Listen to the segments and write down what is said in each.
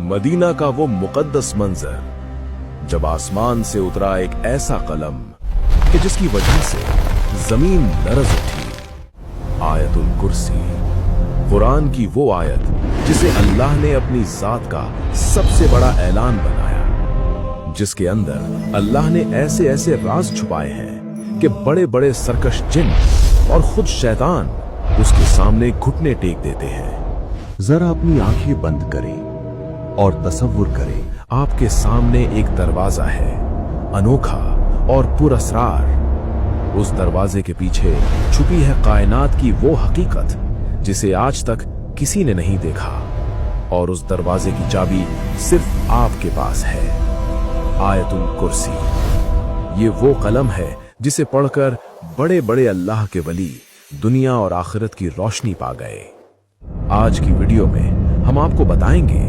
Medina का वो मुकद्दस मंजर जब आसमान से उतरा एक ऐसा कलम कि जिसकी वजह से जमीन लरज उठी। आयतुल कुर्सी, कुरान की वो आयत जिसे अल्लाह ने अपनी जात का सबसे बड़ा ऐलान बनाया, जिसके अंदर अल्लाह ने ऐसे ऐसे राज छुपाए हैं कि बड़े बड़े सरकश जिन और खुद शैतान उसके सामने घुटने टेक देते हैं। जरा अपनी आंखें बंद करें और तसव्वुर करें, आपके सामने एक दरवाजा है, अनोखा और पुरअसरार। उस दरवाजे के पीछे छुपी है कायनात की वो हकीकत जिसे आज तक किसी ने नहीं देखा, और उस दरवाजे की चाबी सिर्फ आपके पास है। आयतुल कुर्सी, ये वो कलम है जिसे पढ़कर बड़े बड़े अल्लाह के वली दुनिया और आखिरत की रोशनी पा गए। आज की वीडियो में हम आपको बताएंगे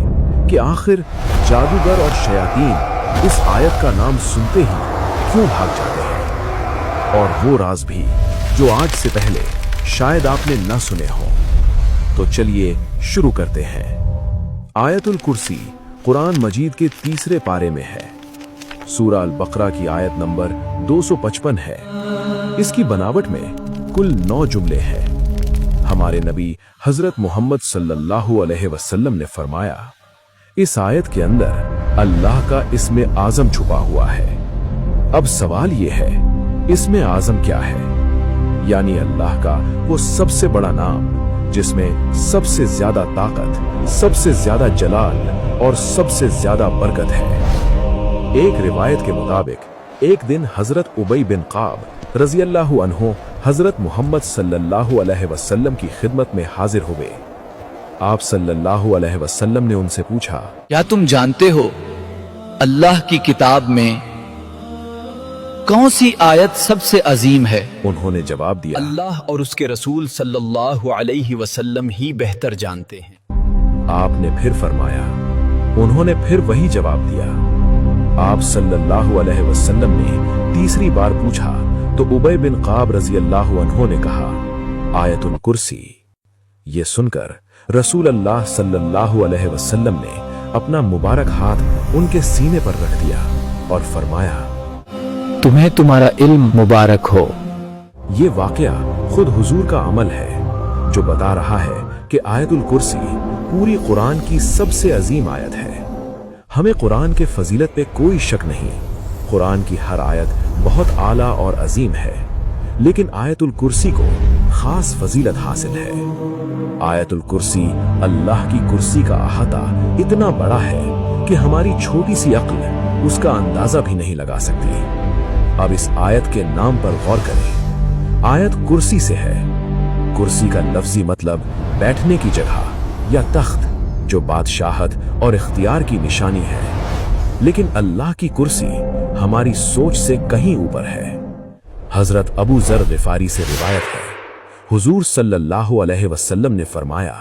कि आखिर जादूगर और शयातीन इस आयत का नाम सुनते ही क्यों भाग जाते हैं, और वो राज भी जो आज से पहले शायद आपने न सुने हों। तो चलिए शुरू करते हैं। आयतुल कुर्सी कुरान मजीद के तीसरे पारे में है। सूरा अल बकरा की आयत नंबर 255 है। इसकी बनावट में कुल 9 जुमले हैं। हमारे नबी हजरत मोहम्मद सल्लल्लाहु अलैहि वसल्लम ने फरमाया, इस आयत के अंदर अल्लाह का इस्मे आजम छुपा हुआ है। अब सवाल यह है, इस्मे आजम क्या है? यानी अल्लाह का वो सबसे बड़ा नाम जिसमें सबसे ज्यादा ताकत, सबसे ज्यादा जलाल और सबसे ज्यादा बरकत है। एक रिवायत के मुताबिक एक दिन हजरत उबई बिन काब रज़ियल्लाहु अन्हु हजरत मोहम्मद सल्लल्लाहु अलैहि वसल्लम की खिदमत में हाजिर हुए। आप सल्लल्लाहु अलैहि वसल्लम ने उनसे पूछा, क्या तुम जानते हो अल्लाह की किताब में कौन सी आयत सबसे अजीम है? उन्होंने जवाब दिया, अल्लाह और उसके रसूल सल्लल्लाहु अलैहि वसल्लम ही बेहतर जानते हैं। आपने फिर फरमाया। उन्होंने फिर वही जवाब दिया। आप सल्लल्लाहु अलैहि वसल्लम ने तीसरी बार पूछा तो उबई बिन काब रज़ियल्लाहु अन्हु ने कहा, आयतुल कुर्सी। ये सुनकर रसूल अल्लाह सल्लल्लाहु अलैहि वसल्लम ने अपना मुबारक हाथ उनके सीने पर रख दिया और फरमाया, तुम्हें तुम्हारा इल्म मुबारक हो। ये वाकया खुद हुजूर का अमल है जो बता रहा है कि आयतुल कुर्सी पूरी कुरान की सबसे अजीम आयत है। हमें कुरान के फजीलत पे कोई शक नहीं। कुरान की हर आयत बहुत आला और अजीम है, लेकिन आयतुल कुर्सी को खास फजीलत हासिल है। आयतुल कुर्सी अल्लाह की कुर्सी का अहाता इतना बड़ा है कि हमारी छोटी सी अक्ल उसका अंदाजा भी नहीं लगा सकती। अब इस आयत के नाम पर गौर करें। आयत कुर्सी से है। कुर्सी का लफ्जी मतलब बैठने की जगह या तख्त, जो बादशाहत और इख्तियार की निशानी है। लेकिन अल्लाह की कुर्सी हमारी सोच से कहीं ऊपर है। हजरत अबू जर गिफारी से रिवायत है, हुजूर सल्लल्लाहु अलैहि वसल्लम ने फरमाया,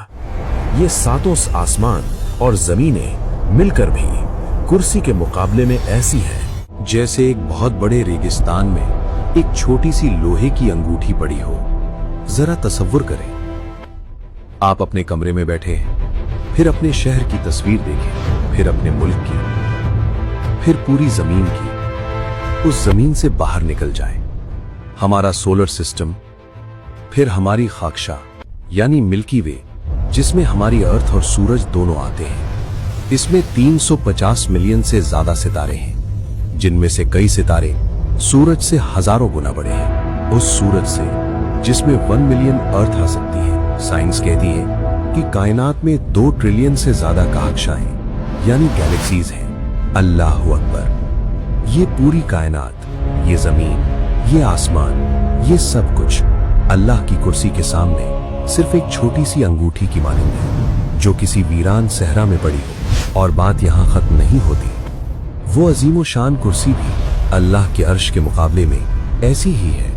ये सातों आसमान और जमीनें मिलकर भी कुर्सी के मुकाबले में ऐसी हैं जैसे एक बहुत बड़े रेगिस्तान में एक छोटी सी लोहे की अंगूठी पड़ी हो। जरा तसव्वुर करें, आप अपने कमरे में बैठे हैं, फिर अपने शहर की तस्वीर देखें, फिर अपने मुल्क की, फिर पूरी जमीन की। उस जमीन से बाहर निकल जाएं, हमारा सोलर सिस्टम, फिर हमारी खाकशा यानी मिल्की वे, जिसमें हमारी अर्थ और सूरज दोनों आते हैं। इसमें 350 मिलियन से ज्यादा सितारे हैं, जिनमें से कई सितारे सूरज से हजारों गुना बड़े हैं। उस सूरज से जिसमें 1 मिलियन अर्थ आ सकती है। साइंस कहती है कि कायनात में 2 ट्रिलियन से ज्यादा कक्षाएं यानी गैलेक्सीज हैं। अल्लाहु अकबर। ये पूरी कायनात, ये जमीन, ये आसमान, ये सब कुछ अल्लाह की कुर्सी के सामने सिर्फ एक छोटी सी अंगूठी की मानिंद है, जो किसी वीरान सहरा में पड़ी हो। और बात यहाँ खत्म नहीं होती। वो अजीमो शान कुर्सी भी अल्लाह के अर्श के मुकाबले में ऐसी ही है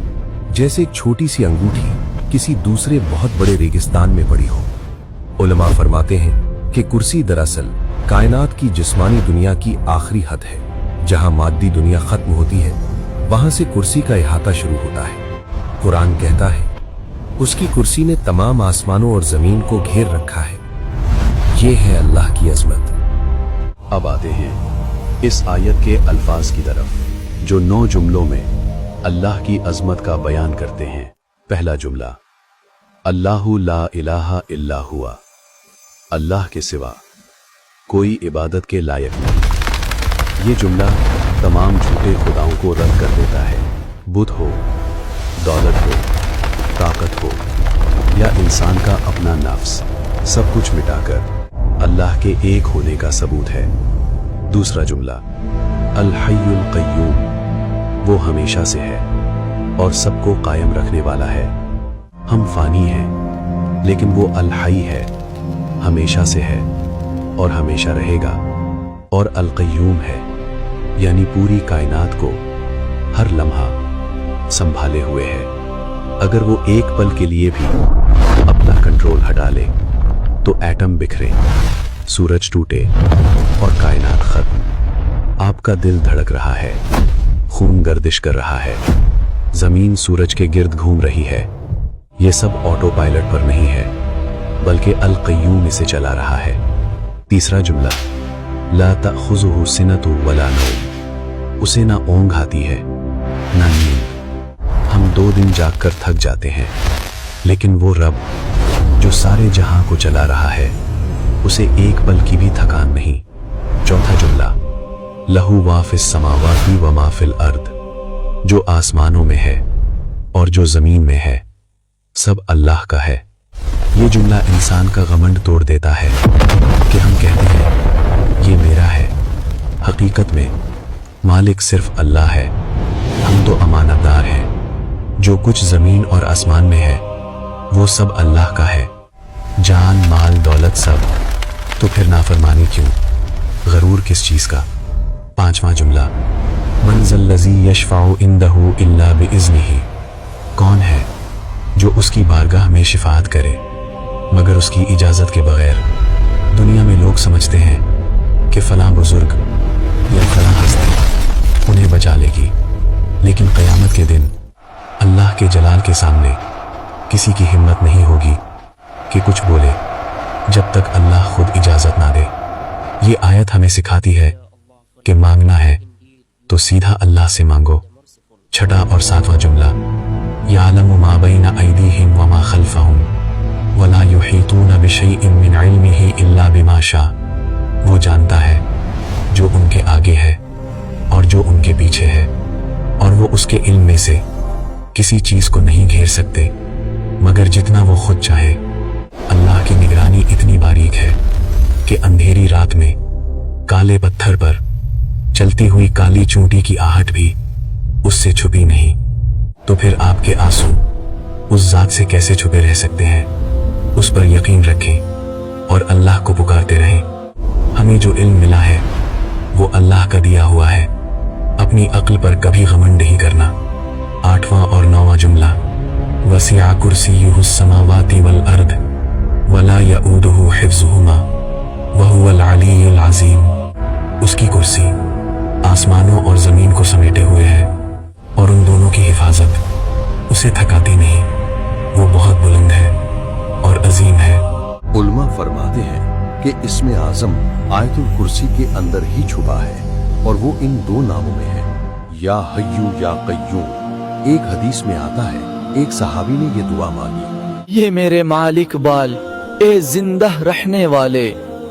जैसे एक छोटी सी अंगूठी किसी दूसरे बहुत बड़े रेगिस्तान में पड़ी हो। उलमा फरमाते हैं कि कुर्सी दरअसल कायनात की जिस्मानी दुनिया की आखिरी हद है। जहां मादी दुनिया खत्म होती है, वहां से कुर्सी का इहाता शुरू होता है। कुरान कहता है, उसकी कुर्सी ने तमाम आसमानों और जमीन को घेर रखा है। ये है अल्लाह की अजमत। اب آتے ہیں اس آیت کے الفاظ کی طرف جو 9 جملوں میں اللہ کی عظمت کا بیان کرتے ہیں۔ پہلا جملہ، اللہ لا الہ الا ہوا، اللہ کے سوا کوئی عبادت کے لائق نہیں۔ یہ جملہ تمام جھوٹے خداؤں کو رد کر دیتا ہے۔ بت ہو، دولت ہو، طاقت ہو یا انسان کا اپنا نفس، سب کچھ مٹا کر اللہ کے ایک ہونے کا ثبوت ہے۔ دوسرا جملہ، الحی القیوم، وہ ہمیشہ سے ہے اور سب کو قائم رکھنے والا ہے۔ ہم فانی ہیں لیکن وہ الحی ہے، ہمیشہ سے ہے اور ہمیشہ رہے گا، اور القیوم ہے یعنی پوری کائنات کو ہر لمحہ سنبھالے ہوئے ہے۔ اگر وہ ایک پل کے لیے بھی اپنا کنٹرول ہٹا لے تو ایٹم بکھرے، سورج ٹوٹے اور کائنات ختم۔ آپ کا دل دھڑک رہا ہے، خون گردش کر رہا ہے، زمین سورج کے گرد گھوم رہی ہے، یہ سب آٹو پائلٹ پر نہیں ہے بلکہ القیوم اسے چلا رہا ہے۔ تیسرا جملہ، لا تأخذہ سنۃ ولا نوم، اسے نہ اونگ آتی ہے نہ نیند۔ ہم 2 دن جاگ کر تھک جاتے ہیں لیکن وہ رب جو سارے جہاں کو چلا رہا ہے اسے ایک پل کی بھی تھکان نہیں۔ چوتھا جملہ، لہو ما فی السماوات و ما فی الارض، جو آسمانوں میں ہے اور جو زمین میں ہے سب اللہ کا ہے۔ یہ جملہ انسان کا گھمنڈ توڑ دیتا ہے کہ ہم کہتے ہیں یہ میرا ہے، حقیقت میں مالک صرف اللہ ہے، ہم تو امانت دار ہیں۔ جو کچھ زمین اور آسمان میں ہے وہ سب اللہ کا ہے، جان، مال، دولت سب، تو پھر نافرمانی کیوں، غرور کس چیز کا؟ پانچواں جملہ، من ذا الذی یشفع عندہ الا باذنہ، کون ہے جو اس کی بارگاہ میں شفاعت کرے مگر اس کی اجازت کے بغیر؟ دنیا میں لوگ سمجھتے ہیں کہ فلاں بزرگ یا فلاں ہستی انہیں بچا لے گی، لیکن قیامت کے دن اللہ کے جلال کے سامنے کسی کی ہمت نہیں ہوگی کہ کچھ بولے جب تک اللہ خود اجازت نہ دے۔ یہ آیت ہمیں سکھاتی ہے کہ مانگنا ہے تو سیدھا اللہ سے مانگو۔ چھٹا اور ساتواں جملہ، یعلم ما بین ایدیہم وما خلفہم ولا یحیطون بشیء من علمہ الا بما شاء، وہ جانتا ہے جو ان کے آگے ہے اور جو ان کے پیچھے ہے، اور وہ اس کے علم میں سے کسی چیز کو نہیں گھیر سکتے مگر جتنا وہ خود چاہے۔ اللہ کی نگرانی اتنی باریک ہے کہ اندھیری رات میں کالے پتھر پر چلتی ہوئی کالی چونٹی کی آہٹ بھی اس سے چھپی نہیں۔ تو پھر آپ کے آنسو اس ذات سے کیسے چھپے رہ سکتے ہیں؟ اس پر یقین رکھیں اور اللہ کو پکارتے رہیں۔ ہمیں جو علم ملا ہے وہ اللہ کا دیا ہوا ہے، اپنی عقل پر کبھی گھمنڈ نہیں کرنا۔ آٹھواں اور نواں جملہ، وسع کرسیہ السماوات والارض ولا یؤودہ حفظہما وہو العلی العظیم، اس کی کرسی آسمانوں اور زمین کو سمیٹے ہوئے ہے اور ان دونوں کی حفاظت اسے تھکاتی نہیں، وہ بہت بلند ہے اور عظیم ہے۔ علماء فرماتے ہیں کہ اسم اعظم آیت الکرسی کے اندر ہی چھپا ہے اور وہ ان 2 ناموں میں ہے، یا حیو یا قیوم۔ ایک حدیث میں آتا ہے ایک صحابی نے یہ دعا مانگی، یہ میرے مالک بال، اے زندہ رہنے والے،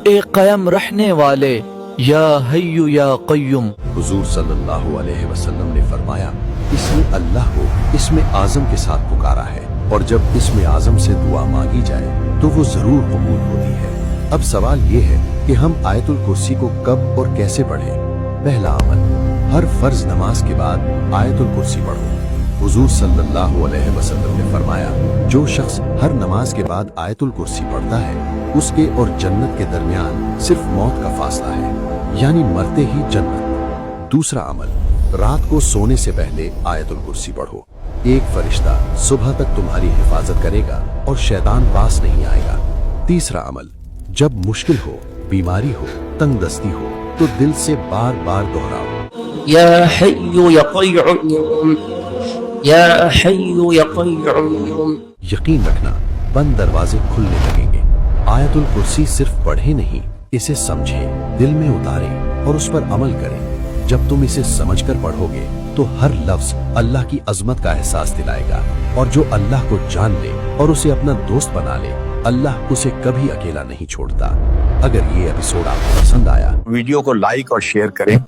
اے قیم رہنے والے، یا حیو یا قیوم۔ حضور صلی اللہ علیہ وسلم نے فرمایا اس نے اللہ کو اسم اعظم کے ساتھ پکارا ہے، اور جب اسم اعظم سے دعا مانگی جائے تو وہ ضرور قبول ہوتی ہے۔ اب سوال یہ ہے کہ ہم آیت الکرسی کو کب اور کیسے پڑھیں؟ پہلا عمل، ہر فرض نماز کے بعد آیت الکرسی پڑھو۔ حضور صلی اللہ علیہ وسلم نے فرمایا جو شخص ہر نماز کے بعد آیت الکرسی پڑھتا ہے اس کے اور جنت کے درمیان صرف موت کا فاصلہ ہے، یعنی مرتے ہی جنت۔ دوسرا عمل، رات کو سونے سے پہلے آیت الکرسی پڑھو، ایک فرشتہ صبح تک تمہاری حفاظت کرے گا اور شیطان پاس نہیں آئے گا۔ تیسرا عمل، جب مشکل ہو، بیماری ہو، تنگ دستی ہو تو دل سے بار بار دہراؤ، یا حی یا قیوم، یا حی یا قیوم۔ یقین رکھنا بند دروازے کھلنے لگیں گے۔ آیت الکرسی صرف پڑھے نہیں इसे समझें, दिल में उतारें और उस पर अमल करें। जब तुम इसे समझकर पढ़ोगे तो हर लफ्ज अल्लाह की अजमत का एहसास दिलाएगा, और जो अल्लाह को जान ले और उसे अपना दोस्त बना ले, अल्लाह उसे कभी अकेला नहीं छोड़ता। अगर ये एपिसोड आपको पसंद आया, वीडियो को लाइक और शेयर करें